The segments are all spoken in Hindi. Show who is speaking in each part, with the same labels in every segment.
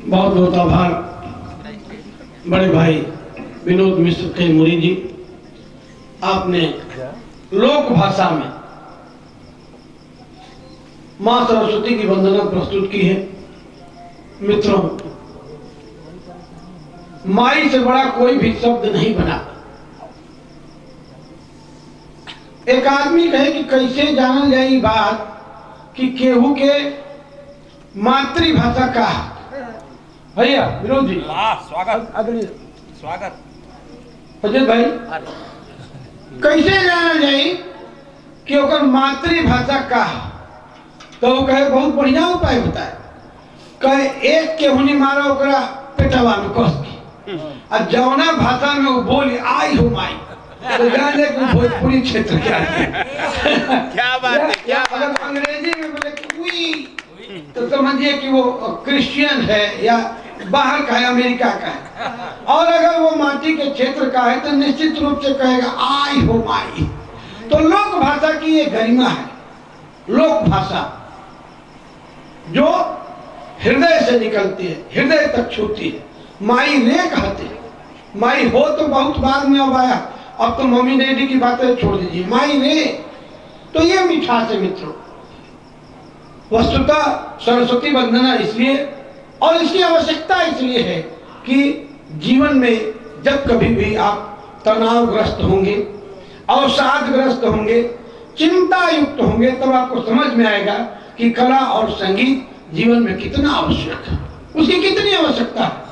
Speaker 1: बहुत बहुत आभार बड़े भाई विनोद मिश्र कैमूरी जी, आपने लोक भाषा में मां सरस्वती की वंदना प्रस्तुत की है। मित्रों, माई से बड़ा कोई भी शब्द नहीं बना। एक आदमी कहे कि कैसे जानल जाए बात कि केहू के मातृभाषा का भैया विनोद जी
Speaker 2: स्वागत
Speaker 1: अगली
Speaker 2: स्वागत
Speaker 1: अजय भाई, कैसे जानल जाए कि ओकर मातृभाषा का? तो वो कहे बहुत बढ़िया उपाय बताए। कहे एक केहुनी मारा ओकरा पेटवा में कस के और जौना भाषा में वो बोली आई हो माई, तो जान ले कि भोजपुरी क्षेत्र क्या है।
Speaker 2: क्या बात है, क्या बात
Speaker 1: अगर अंग्रेजी में बोले कि उई, तो समझिए कि वो क्रिश्चियन है या बाहर का है, अमेरिका का है। और अगर वो माटी के क्षेत्र का है तो निश्चित रूप से कहेगा आई हो माई। तो लोक भाषा की ये गरिमा है। लोक भाषा जो हृदय से निकलती है, हृदय तक छूती है। माई रे कहते हैं। माई हो तो बहुत बाद में अब आया, अब तो मम्मी डैडी की बातें छोड़ दीजिए, माई रे। तो ये मिठास है मित्रों। वस्तुतः सरस्वती वंदना इसलिए और इसकी आवश्यकता इसलिए है कि जीवन में जब कभी भी आप तनावग्रस्त होंगे, अवसादग्रस्त होंगे, चिंता युक्त होंगे, तब आपको समझ में आएगा कि कला और संगीत जीवन में कितना आवश्यक है, उसकी कितनी आवश्यकता है।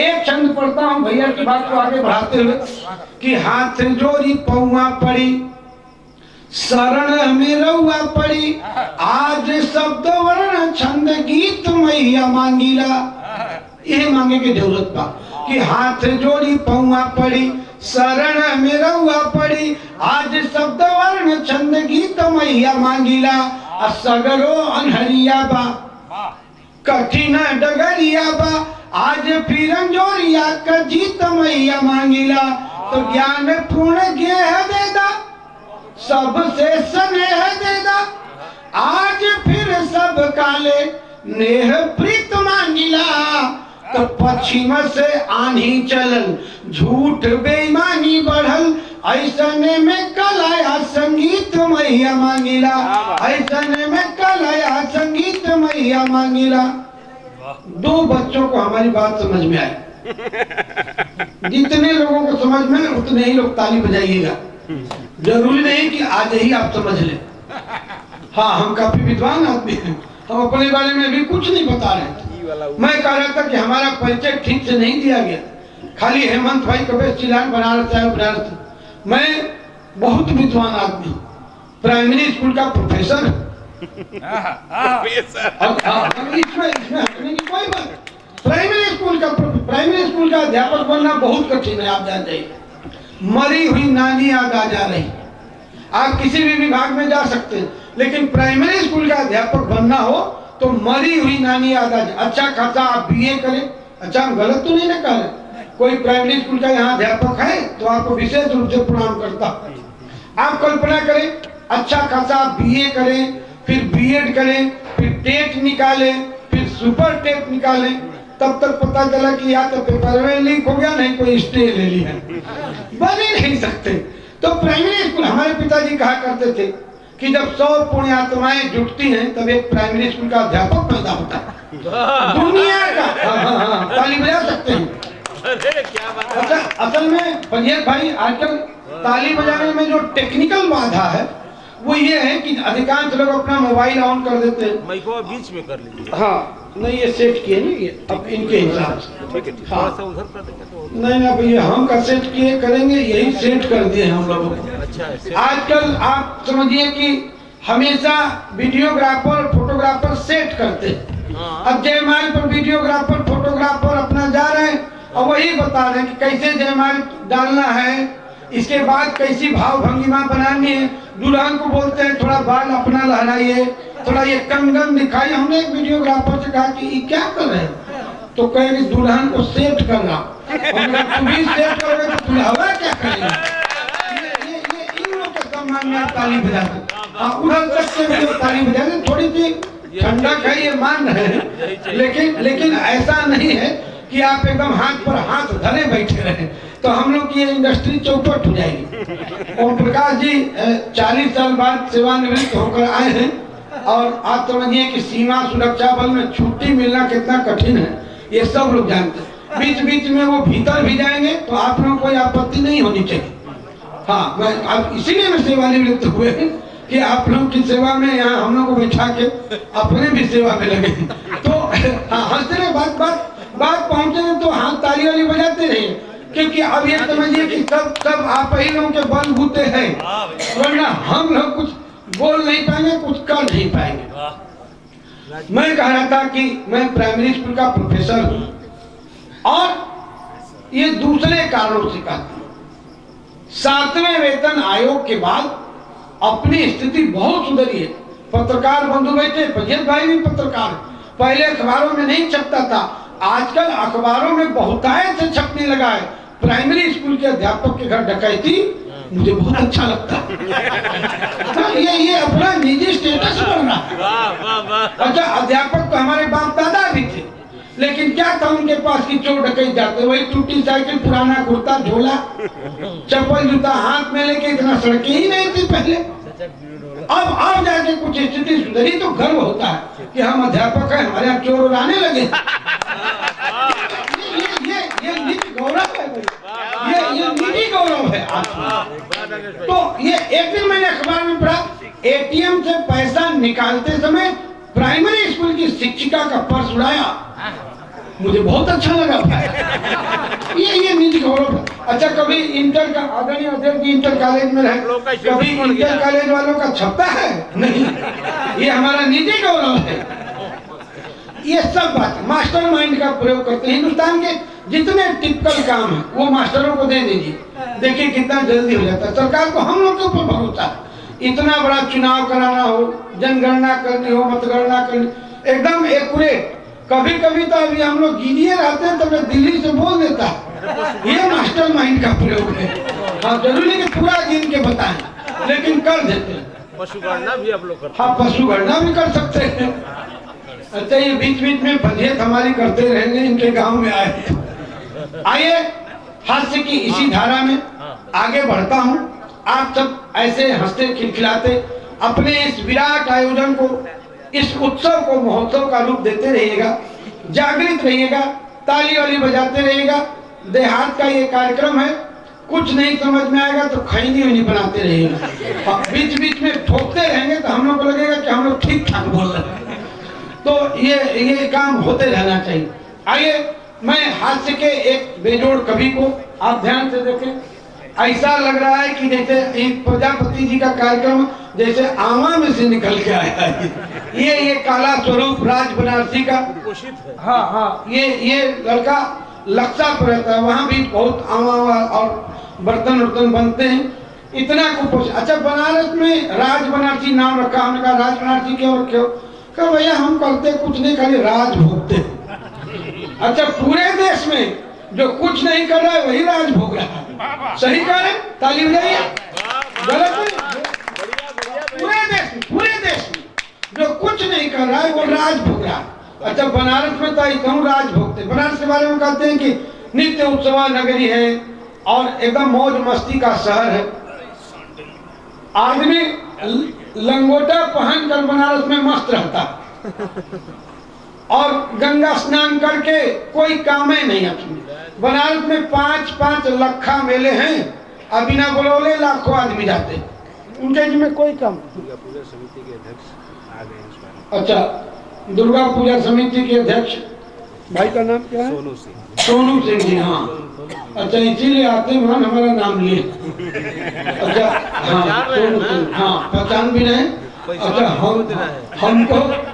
Speaker 1: एक छंद पढ़ता हूं भैया की बात को आगे बढ़ाते हुए कि हाथ जोड़ी पौआ पड़ी, शरण में रउआ पड़ी, आज शब्द वर्ण छंद गीत मैया मांगीला। यही मांगे की जरूरत बा कि हाथ जोड़ी पौआ पड़ी, शरण में रउआ पड़ी, आज शब्द वर्ण छंद गीत मैया मांगीला। सगरो अनहरिया बा, कठिन डगरिया बा, आज फिर जोरिया का जीत मैया मांगीला। तो ज्ञान पूर्ण गेह देदा, सबसे स्नेह देदा, आज फिर सब काले नेह प्रीत मांगिला। तो पश्चिम से आनी चलल, झूठ बेईमानी बढ़ल, ऐसने में कलाया संगीत मैया मांगिला, ऐसने में कलाया संगीत मैया मांगिला। दो बच्चों को हमारी बात समझ में आई। जितने लोगों को समझ में उतने ही लोग ताली बजाइएगा। जरूरी नहीं कि आज ही आप समझ लें। हाँ, हम काफी विद्वान आदमी हैं, हम अपने बारे में भी कुछ नहीं बता रहे। मैं कह रहा था कि हमारा परिचय ठीक से नहीं दिया गया। खाली हेमंत भाई कबे चिलान बनारस है, बनारस। मैं बहुत विद्वान आदमी, प्राइमरी स्कूल का प्रोफेसर। इसमें हटने की कोई बात। प्राइमरी स्कूल का अध्यापक बनना बहुत कठिन है, आप जान जाइए। मरी हुई नानी याद आ जा रही। आप किसी भी विभाग में जा सकते हैं, लेकिन प्राइमरी स्कूल का अध्यापक बनना हो तो मरी हुई नानी याद आ जाए। अच्छा खासा आप बीए करें। अच्छा, हम गलत तो नहीं ना कह रहे। कोई प्राइमरी स्कूल का यहाँ अध्यापक है तो आपको विशेष रूप से प्रणाम करता। आप कल्पना करें, अच्छा खासा बीए करें, फिर बीएड करें, फिर टेट निकालें, फिर सुपर टेट निकालें, तब तक पता चला कि या तो पेपर में लीक हो गया, नहीं कोई स्टे ले लिया। बन ही नहीं सकते। तो प्राइमरी स्कूल, हमारे पिताजी कहा करते थे कि जब 100 पुण्यात्माएं जुटती हैं तब एक प्राइमरी स्कूल का अध्यापक पैदा होता है दुनिया का। ताली बजा सकते हैं।
Speaker 2: क्या बात है।
Speaker 1: अच्छा, असल में फजीर भाई, आजकल ताली बजाने में जो टेक्निकल बाधा है वो ये है कि अधिकांश लोग अपना मोबाइल ऑन कर देते हैं।
Speaker 2: माइक को बीच में कर लीजिए।
Speaker 1: हाँ, नहीं ये सेट किए नहीं, ये अब इनके हिसाब से।
Speaker 2: ठीक है, थोड़ा सा उधर कर देंगे तो।
Speaker 1: नहीं ना भैया, हम का सेट किए करेंगे, यही सेट कर दिए हम लोगों को।
Speaker 2: अच्छा,
Speaker 1: आजकल आप समझिए कि हमेशा वीडियोग्राफर फोटोग्राफर सेट करते हैं। अब जयमाल पर वीडियोग्राफर फोटोग्राफर अपना जा रहे हैं और वही बता रहे हैं कि कैसे जयमाल डालना है, इसके बाद कैसी भाव भंगिमा बनानी है। दुल्हन को बोलते हैं थोड़ा बाल अपना लहराइए, थोड़ा ये कंगन दिखाइए। हमने एक वीडियोग्राफर से कहा कि ये क्या कर रहे हैं, तो कहे कि दुल्हन को सेट करना। तुम भी सेट करोगे तो दुल्हवा क्या करेगा। ये इन लोग के सम्मान में ताली बजाते, उधर तक से ताली बजाते। थोड़ी सी ठंडक है, ये मान रहे हैं, लेकिन ऐसा नहीं है कि आप एकदम हाथ पर हाथ धरे बैठे रहे तो हम लोग की ये इंडस्ट्री चौपट हो जाएगी। ओम प्रकाश जी 40 साल बाद सेवानिवृत्त होकर आए हैं और आप समझिए कि सीमा सुरक्षा बल में छुट्टी मिलना कितना कठिन है, ये सब लोग जानते हैं। बीच बीच में वो भीतर भी जाएंगे तो आप लोगों को कोई आपत्ति नहीं होनी चाहिए। हाँ, मैं अब इसीलिए मैं सेवानिवृत्त हुए कि आप लोगों की सेवा में यहाँ हम लोग को बैठा के अपने भी सेवा में लगे। तो हाँ, हंसते रहे, बात पहुंचे तो हाथ ताली वाली बजाते रहे, क्योंकि अब ये समझिए कि सब आप ही लोगों के बल बूते हैं, वरना हम लोग कुछ बोल नहीं पाएंगे, कुछ कर नहीं पाएंगे। मैं कह रहा था कि मैं प्राइमरी स्कूल का प्रोफेसर हूँ और ये दूसरे कारणों से कहता हूँ। 7वें वेतन आयोग के बाद अपनी स्थिति बहुत सुधरी है। पत्रकार बंधु बैठे, फजीत भाई भी पत्रकार, पहले अखबारों में नहीं छपता था, आजकल अखबारों में बहुतायत से छपने लगा है। प्राइमरी स्कूल के अध्यापक के घर डकैती, मुझे बहुत अच्छा लगता है। ये अपना निजी स्टेटस बन रहा है। अच्छा, अध्यापक तो हमारे बाप दादा भी थे, लेकिन क्या था उनके पास की चोर डकैत जाते, वही टूटी साइकिल, पुराना कुर्ता, झोला, चप्पल जूता हाथ में लेके, इतना सड़कें ही नहीं थी पहले। अब जाके कुछ स्थिति सुधरी तो गर्व होता है कि हम अध्यापक हैं, हमारे यहाँ चोर आने लगे। ये निजी गौरव है, ये निजी गौरव है। तो ये एक दिन मैंने अखबार में पढ़ा, एटीएम से पैसा निकालते समय प्राइमरी स्कूल की शिक्षिका का पर्स उड़ाया। मुझे बहुत अच्छा लगा। ये निजी गौरव है। अच्छा, कभी इंटर का आदरणीय अध्यक्ष जी इंटर कॉलेज में रहे, कभी इंटर कॉलेज वालों का छपता है? नहीं, ये हमारा निजी गौरव है। ये सब बात मास्टर माइंड का प्रयोग करते हैं। हिंदुस्तान के जितने टिपिकल काम है वो मास्टरों को दे दीजिए, देखिए कितना जल्दी हो जाता है। सरकार को हम लोग के ऊपर भरोसा है। इतना बड़ा चुनाव कराना हो, जनगणना करनी हो, मतगणना करनी, एकदम एक्यूरेट। कभी कभी तो अभी हम लोग गिनिए रहते हैं तो मैं दिल्ली से बोल देता है। ये मास्टर माइंड का प्रयोग है। हाँ, जरूरी नहीं कि पूरा गिन के बताएं, लेकिन कर देते हैं।
Speaker 2: पशु गणना भी आप लोग करते
Speaker 1: हैं। हाँ, पशु गणना भी कर सकते हैं। अच्छा, ये बीच बीच में फजीहत हमारी करते रहेंगे, इनके गांव में आए। आइए हास्य की इसी धारा में आगे बढ़ता हूँ। आप सब ऐसे हंसते खिलखिलाते अपने इस विराट आयोजन को, इस उत्सव को महोत्सव का रूप देते रहिएगा, जागृत रहिएगा, ताली वाली बजाते रहिएगा। देहात का ये कार्यक्रम है, कुछ नहीं समझ में आएगा तो खैनी वैनी बनाते रहिएगा। बीच बीच में ठोकते रहेंगे तो हम लोग को लगेगा कि हम लोग ठीक ठाक बोल रहे हैं। तो ये काम होते रहना चाहिए। आइए, मैं हास्य के एक बेजोड़ कवि को आप ध्यान से देखें। ऐसा लग रहा है कि जैसे एक प्रजापति जी का कार्यक्रम जैसे आमा में से निकल के आया है। ये काला स्वरूप राज बनारसी का हाँ, ये लड़का लक्सा पर रहता है, वहाँ भी बहुत आमा और बर्तन वर्तन बनते हैं। इतना कुछ। अच्छा, बनारस में राज बनारसी नाम रखा, हमने कहा राज बनारसी क्यों रखे हो? कहा भैया हम करते कुछ नहीं, खाली राज भोगते। अच्छा, पूरे देश में जो कुछ नहीं कर रहा है वही राज भोग रहा है। सही कह रहे? ताली बजाइए। गलत नहीं। पूरे देश में जो कुछ नहीं कर रहा है वो राज भोग रहा है। अच्छा, बनारस में तो कहूँ राज भोगते। बनारस के बारे में कहते हैं कि नित्य उत्सव नगरी है और एकदम मौज मस्ती का शहर है। आदमी लंगोटा पहन कर बनारस में मस्त रहता और गंगा स्नान करके कोई काम ही नहीं अपनी। बनारस में 5-5 लखा मेले हैं, अभी ना बोलोले लाखों आदमी जाते, उनके जिम्मे कोई काम।
Speaker 2: दुर्गा पूजा समिति के अध्यक्ष आ गए।
Speaker 1: अच्छा, दुर्गा पूजा समिति के अध्यक्ष भाई का नाम क्या है? सोनू सिंह जी। हाँ, अच्छा, इसीलिए आते हैं हमारा नाम लिए। अच्छा, हाँ, सोनू सिंह, हाँ, पहचान भी रहे। अच्छा,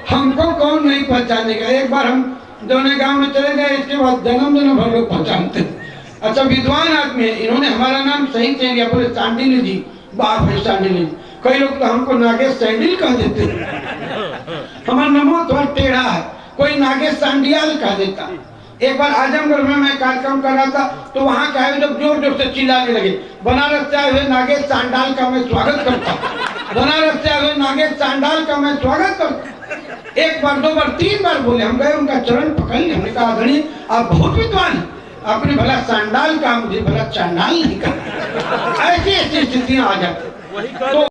Speaker 1: हमको कौन नहीं पहचानेगा? एक बार हम दोनों गांव में चले गए, इसके बाद जन्म भर लोग पहचानते। अच्छा, विद्वान आदमी है, इन्होंने हमारा नाम सही चेंज किया, बोले सांडिल जी, बाप है सांडिल जी। कई लोग तो हमको नागेश सैंडिल कह देते हैं। हमारा नमो थोड़ा टेढ़ा है, कोई नागेश सांडियाल कह देता। एक बार आजमगढ़ में मैं कार्यक्रम कर रहा था तो वहाँ क्या है, जब जोर जोर से चिल्लाने लगे, बनारस से आए हुए नागेश सांडाल का मैं स्वागत करता हूँ, बनारस से आए हुए नागेश सांडाल का मैं स्वागत करता हूँ। एक बार, 2 बार, 3 बार बोले। हम गए, उनका चरण पकड़ लिया। हमने कहा आदरणीय आप बहुत विद्वान हैं, आपने भला चांडाल का मुझे भला चांडाल नहीं कहा। ऐसी ऐसी स्थितियां आ जाती।
Speaker 2: वही
Speaker 1: तो